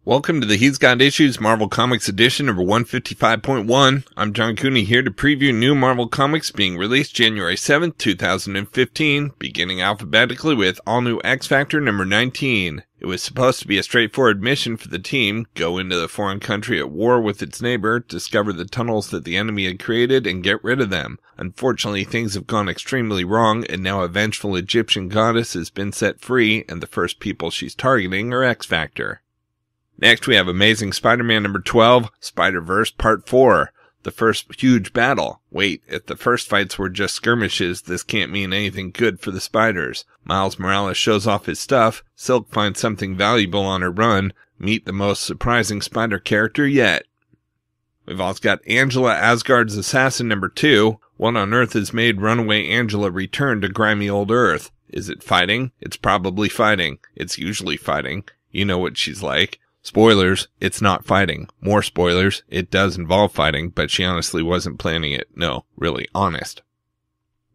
Welcome to the He's Got Issues Marvel Comics edition number 155.1. I'm John Cooney here to preview new Marvel Comics being released January 7th, 2015, beginning alphabetically with all new X-Factor number 19. It was supposed to be a straightforward mission for the team, go into the foreign country at war with its neighbor, discover the tunnels that the enemy had created, and get rid of them. Unfortunately, things have gone extremely wrong, and now a vengeful Egyptian goddess has been set free, and the first people she's targeting are X-Factor. Next, we have Amazing Spider-Man number 12, Spider-Verse Part 4. The first huge battle. Wait, if the first fights were just skirmishes, this can't mean anything good for the Spiders. Miles Morales shows off his stuff, Silk finds something valuable on her run, meet the most surprising Spider character yet. We've also got Angela Asgard's Assassin number 2. What on earth has made runaway Angela return to grimy old Earth? Is it fighting? It's probably fighting. It's usually fighting. You know what she's like. Spoilers, it's not fighting. More spoilers, it does involve fighting, but she honestly wasn't planning it. No, really, honest.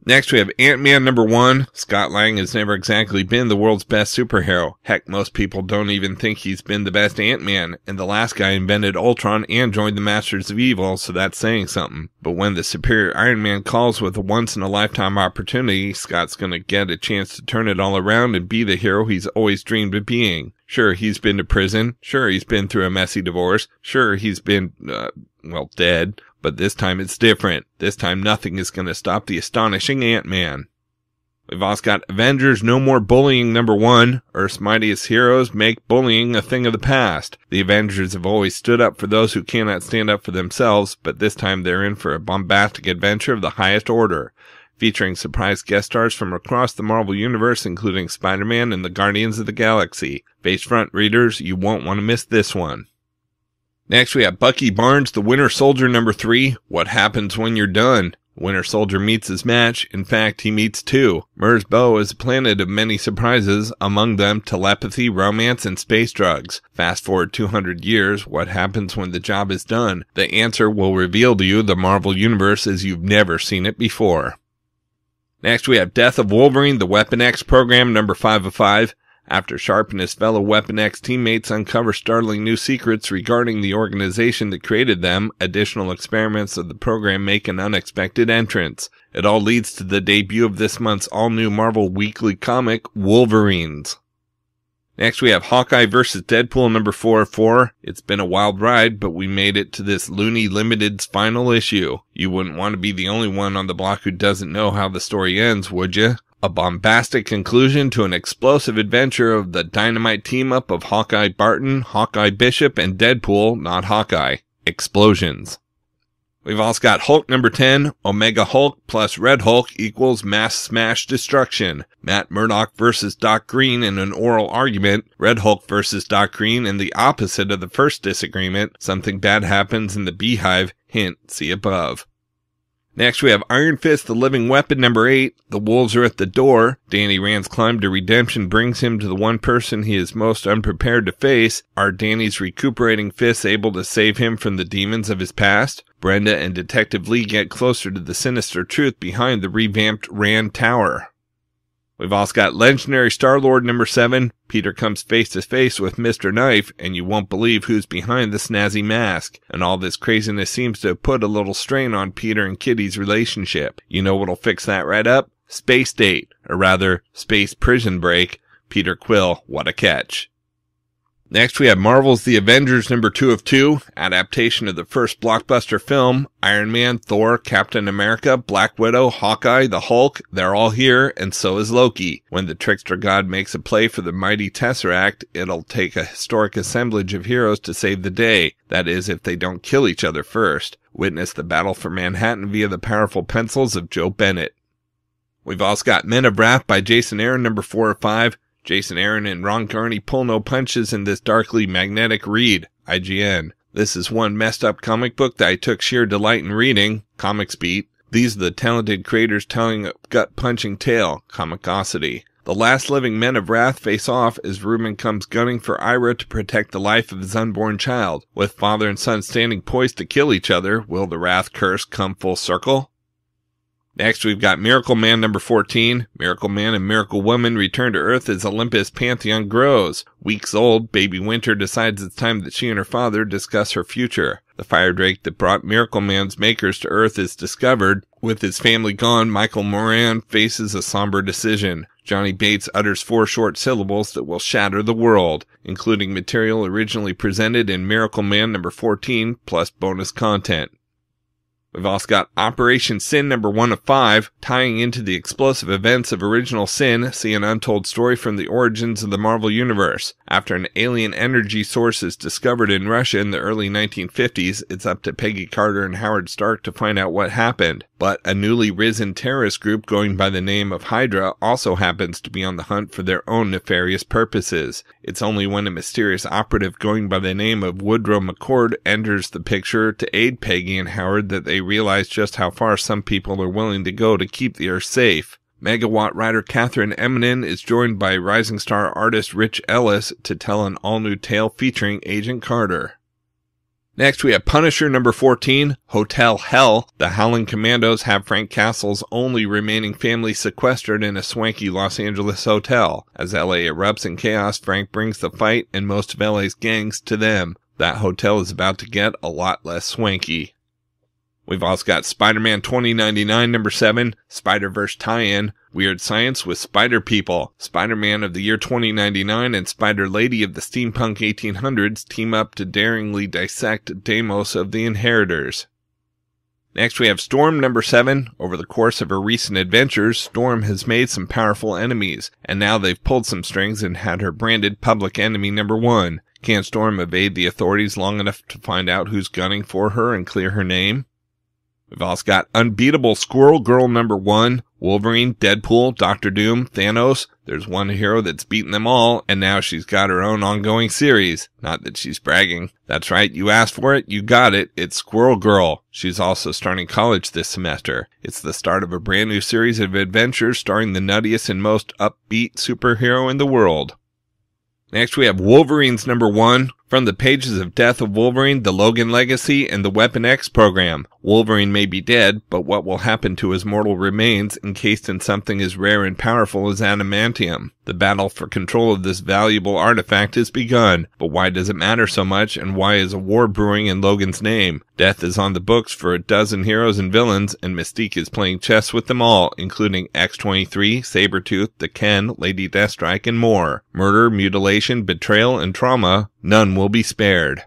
Next we have Ant-Man number 1. Scott Lang has never exactly been the world's best superhero. Heck, most people don't even think he's been the best Ant-Man, and the last guy invented Ultron and joined the Masters of Evil, so that's saying something. But when the superior Iron Man calls with a once-in-a-lifetime opportunity, Scott's gonna get a chance to turn it all around and be the hero he's always dreamed of being. Sure, he's been to prison. Sure, he's been through a messy divorce. Sure, he's been, dead. But this time it's different. This time nothing is going to stop the astonishing Ant-Man. We've also got Avengers No More Bullying number 1. Earth's mightiest heroes make bullying a thing of the past. The Avengers have always stood up for those who cannot stand up for themselves, but this time they're in for a bombastic adventure of the highest order. Featuring surprise guest stars from across the Marvel Universe, including Spider-Man and the Guardians of the Galaxy. Face front readers, you won't want to miss this one. Next we have Bucky Barnes, the Winter Soldier number 3. What happens when you're done? Winter Soldier meets his match. In fact, he meets two. Mers Bow is a planet of many surprises, among them telepathy, romance, and space drugs. Fast forward 200 years, what happens when the job is done? The answer will reveal to you the Marvel Universe as you've never seen it before. Next we have Death of Wolverine, the Weapon X program number 5 of 5. After Sharp and his fellow Weapon X teammates uncover startling new secrets regarding the organization that created them, additional experiments of the program make an unexpected entrance. It all leads to the debut of this month's all-new Marvel weekly comic, Wolverines. Next we have Hawkeye Vs Deadpool number 4 of 4. It's been a wild ride, but we made it to this Looney Limited's final issue. You wouldn't want to be the only one on the block who doesn't know how the story ends, would you? A bombastic conclusion to an explosive adventure of the dynamite team-up of Hawkeye Barton, Hawkeye Bishop, and Deadpool, not Hawkeye. Explosions. We've also got Hulk number 10, Omega Hulk plus Red Hulk equals mass smash destruction. Matt Murdock versus Doc Green in an oral argument. Red Hulk versus Doc Green in the opposite of the first disagreement. Something bad happens in the Beehive. Hint, see above. Next we have Iron Fist, the Living Weapon number 8. The wolves are at the door. Danny Rand's climb to redemption brings him to the one person he is most unprepared to face. Are Danny's recuperating fists able to save him from the demons of his past? Brenda and Detective Lee get closer to the sinister truth behind the revamped Rand Tower. We've also got Legendary Star-Lord number 7. Peter comes face to face with Mr. Knife, and you won't believe who's behind the snazzy mask. And all this craziness seems to have put a little strain on Peter and Kitty's relationship. You know what'll fix that right up? Space Date, or rather, Space Prison Break. Peter Quill, what a catch. Next we have Marvel's The Avengers number 2 of 2, adaptation of the first blockbuster film. Iron Man, Thor, Captain America, Black Widow, Hawkeye, the Hulk, they're all here, and so is Loki. When the trickster god makes a play for the mighty Tesseract, it'll take a historic assemblage of heroes to save the day. That is, if they don't kill each other first. Witness the battle for Manhattan via the powerful pencils of Joe Bennett. We've also got Men of Wrath by Jason Aaron number 4 of 5. Jason Aaron and Ron Garney pull no punches in this darkly magnetic read. IGN. This is one messed up comic book that I took sheer delight in reading. Comics Beat. These are the talented creators telling a gut-punching tale. Comicosity. The last living Men of Wrath face off as Ruben comes gunning for Ira to protect the life of his unborn child. With father and son standing poised to kill each other, will the Wrath curse come full circle? Next, we've got Miracleman number 14. Miracleman and Miracle Woman return to Earth as Olympus Pantheon grows. Weeks old, baby Winter decides it's time that she and her father discuss her future. The fire drake that brought Miracleman's makers to Earth is discovered. With his family gone, Michael Moran faces a somber decision. Johnny Bates utters 4 short syllables that will shatter the world, including material originally presented in Miracleman number 14, plus bonus content. We've also got Operation S.I.N number 1 of 5, tying into the explosive events of Original S.I.N, see an untold story from the origins of the Marvel Universe. After an alien energy source is discovered in Russia in the early 1950s, it's up to Peggy Carter and Howard Stark to find out what happened. But a newly risen terrorist group going by the name of Hydra also happens to be on the hunt for their own nefarious purposes. It's only when a mysterious operative going by the name of Woodrow McCord enters the picture to aid Peggy and Howard that they realize just how far some people are willing to go to keep the Earth safe. Megawatt writer Catherine Eminem is joined by rising star artist Rich Ellis to tell an all-new tale featuring Agent Carter. Next, we have Punisher number 14, Hotel Hell. The Howling Commandos have Frank Castle's only remaining family sequestered in a swanky Los Angeles hotel. As LA erupts in chaos, Frank brings the fight and most of LA's gangs to them. That hotel is about to get a lot less swanky. We've also got Spider-Man 2099 number 7, Spider-Verse tie-in, Weird Science with Spider People. Spider-Man of the year 2099 and Spider-Lady of the steampunk 1800s team up to daringly dissect Deimos of the Inheritors. Next, we have Storm number 7. Over the course of her recent adventures, Storm has made some powerful enemies, and now they've pulled some strings and had her branded public enemy number 1. Can Storm evade the authorities long enough to find out who's gunning for her and clear her name? We've also got Unbeatable Squirrel Girl number 1, Wolverine, Deadpool, Doctor Doom, Thanos. There's one hero that's beaten them all, and now she's got her own ongoing series. Not that she's bragging. That's right, you asked for it, you got it. It's Squirrel Girl. She's also starting college this semester. It's the start of a brand new series of adventures starring the nuttiest and most upbeat superhero in the world. Next, we have Wolverines number 1. From the pages of Death of Wolverine, the Logan Legacy, and the Weapon X program. Wolverine may be dead, but what will happen to his mortal remains encased in something as rare and powerful as adamantium? The battle for control of this valuable artifact has begun, but why does it matter so much, and why is a war brewing in Logan's name? Death is on the books for a dozen heroes and villains, and Mystique is playing chess with them all, including X-23, Sabretooth, the Ken, Lady Deathstrike, and more. Murder, mutilation, betrayal, and trauma, none will be spared.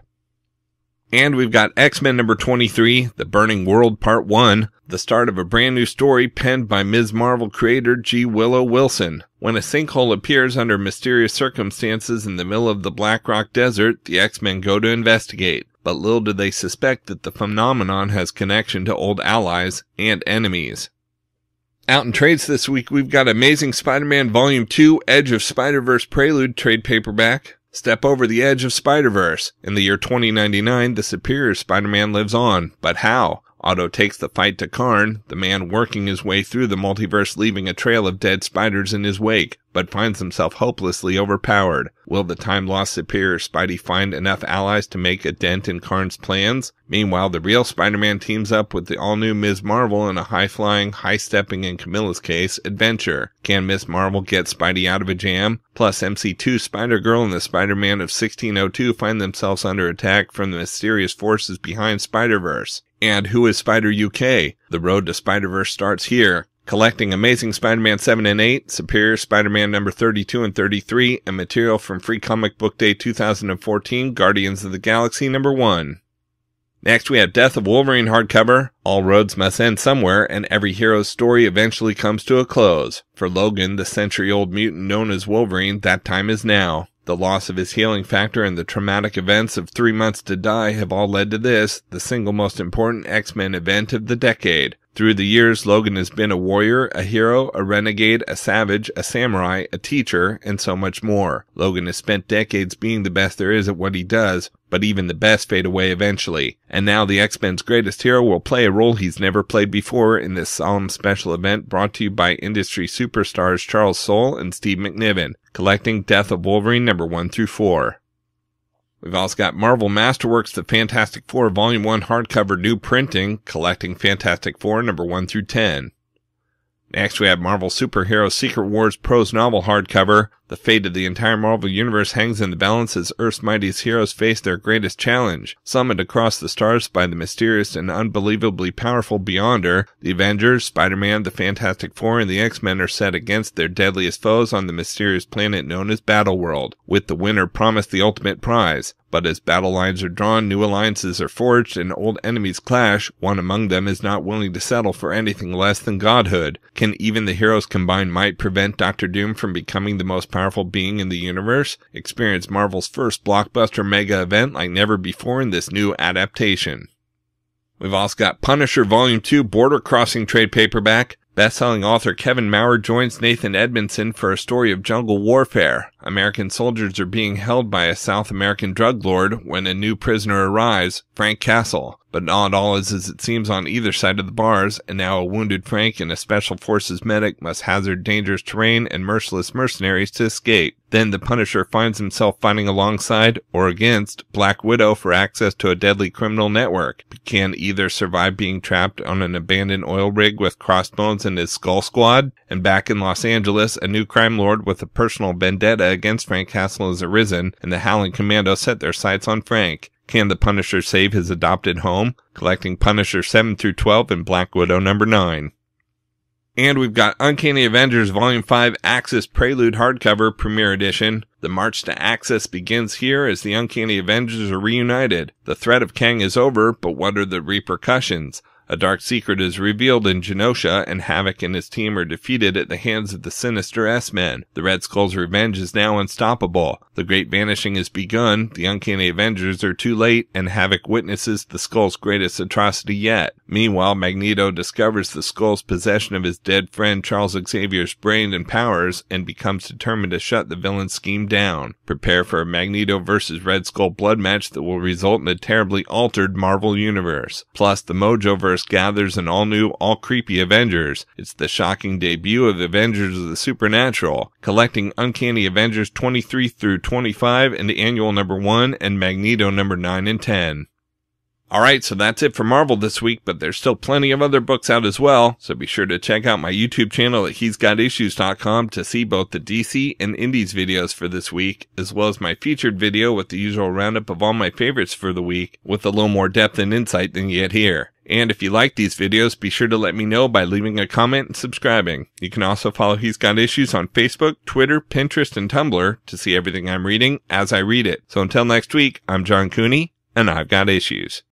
And we've got X-Men number 23, The Burning World Part 1, the start of a brand new story penned by Ms. Marvel creator G. Willow Wilson. When a sinkhole appears under mysterious circumstances in the middle of the Black Rock Desert, the X-Men go to investigate. But little do they suspect that the phenomenon has connection to old allies and enemies. Out in trades this week, we've got Amazing Spider-Man Volume 2, Edge of Spider-Verse Prelude trade paperback. Step over the edge of Spider-Verse. In the year 2099, the superior Spider-Man lives on. But how? Otto takes the fight to Karn, the man working his way through the multiverse, leaving a trail of dead spiders in his wake, but finds himself hopelessly overpowered. Will the time-lost superior Spidey find enough allies to make a dent in Karn's plans? Meanwhile, the real Spider-Man teams up with the all-new Ms. Marvel in a high-flying, high-stepping, in Camilla's case, adventure. Can Ms. Marvel get Spidey out of a jam? Plus, MC2, Spider-Girl, and the Spider-Man of 1602 find themselves under attack from the mysterious forces behind Spider-Verse. And who is Spider UK? The road to Spider-Verse starts here. Collecting Amazing Spider-Man 7 and 8, Superior Spider-Man number 32 and 33, and material from Free Comic Book Day 2014, Guardians of the Galaxy number 1. Next, we have Death of Wolverine hardcover. All roads must end somewhere, and every hero's story eventually comes to a close. For Logan, the century-old mutant known as Wolverine, that time is now. The loss of his healing factor and the traumatic events of 3 months to die have all led to this, the single most important X-Men event of the decade. Through the years, Logan has been a warrior, a hero, a renegade, a savage, a samurai, a teacher, and so much more. Logan has spent decades being the best there is at what he does, but even the best fade away eventually. And now the X-Men's greatest hero will play a role he's never played before in this solemn special event brought to you by industry superstars Charles Soule and Steve McNiven, collecting Death of Wolverine number 1 through 4. We've also got Marvel Masterworks The Fantastic Four Volume 1 hardcover new printing, collecting Fantastic Four number 1 through 10. Next, we have Marvel Superhero Secret Wars Prose novel hardcover. The fate of the entire Marvel Universe hangs in the balance as Earth's mightiest heroes face their greatest challenge. Summoned across the stars by the mysterious and unbelievably powerful Beyonder, the Avengers, Spider-Man, the Fantastic Four, and the X-Men are set against their deadliest foes on the mysterious planet known as Battleworld, with the winner promised the ultimate prize. But as battle lines are drawn, new alliances are forged, and old enemies clash. One among them is not willing to settle for anything less than godhood. Can even the heroes' combined might prevent Dr. Doom from becoming the most powerful being in the universe? Experience Marvel's first blockbuster mega event like never before in this new adaptation. We've also got Punisher Volume 2 Border Crossing trade paperback. Best-selling author Kevin Maurer joins Nathan Edmondson for a story of jungle warfare. American soldiers are being held by a South American drug lord when a new prisoner arrives, Frank Castle. But not all is as it seems on either side of the bars, and now a wounded Frank and a special forces medic must hazard dangerous terrain and merciless mercenaries to escape. Then the Punisher finds himself fighting alongside, or against, Black Widow for access to a deadly criminal network. Can either survive being trapped on an abandoned oil rig with Crossbones and his Skull Squad? And back in Los Angeles, a new crime lord with a personal vendetta against Frank Castle has arisen, and the Howling Commandos set their sights on Frank. Can the Punisher save his adopted home? Collecting Punisher 7 through 12 and Black Widow number 9. And we've got Uncanny Avengers Volume 5 Axis Prelude Hardcover Premiere Edition. The march to Axis begins here as the Uncanny Avengers are reunited. The threat of Kang is over, but what are the repercussions? A dark secret is revealed in Genosha, and Havoc and his team are defeated at the hands of the sinister S.I.N. The Red Skull's revenge is now unstoppable. The Great Vanishing has begun, the Uncanny Avengers are too late, and Havoc witnesses the Skull's greatest atrocity yet. Meanwhile, Magneto discovers the Skull's possession of his dead friend Charles Xavier's brain and powers, and becomes determined to shut the villain's scheme down. Prepare for a Magneto vs. Red Skull blood match that will result in a terribly altered Marvel Universe. Plus, the Mojoverse gathers an all-new, all-creepy Avengers. It's the shocking debut of Avengers of the Supernatural. Collecting Uncanny Avengers 23 through 25 and Annual number 1 and Magneto number 9 and 10. Alright, so that's it for Marvel this week, but there's still plenty of other books out as well, so be sure to check out my YouTube channel at he'sgotissues.com to see both the DC and Indies videos for this week, as well as my featured video with the usual roundup of all my favorites for the week, with a little more depth and insight than you get here. And if you like these videos, be sure to let me know by leaving a comment and subscribing. You can also follow He's Got Issues on Facebook, Twitter, Pinterest, and Tumblr to see everything I'm reading as I read it. So until next week, I'm John Cooney, and I've got issues.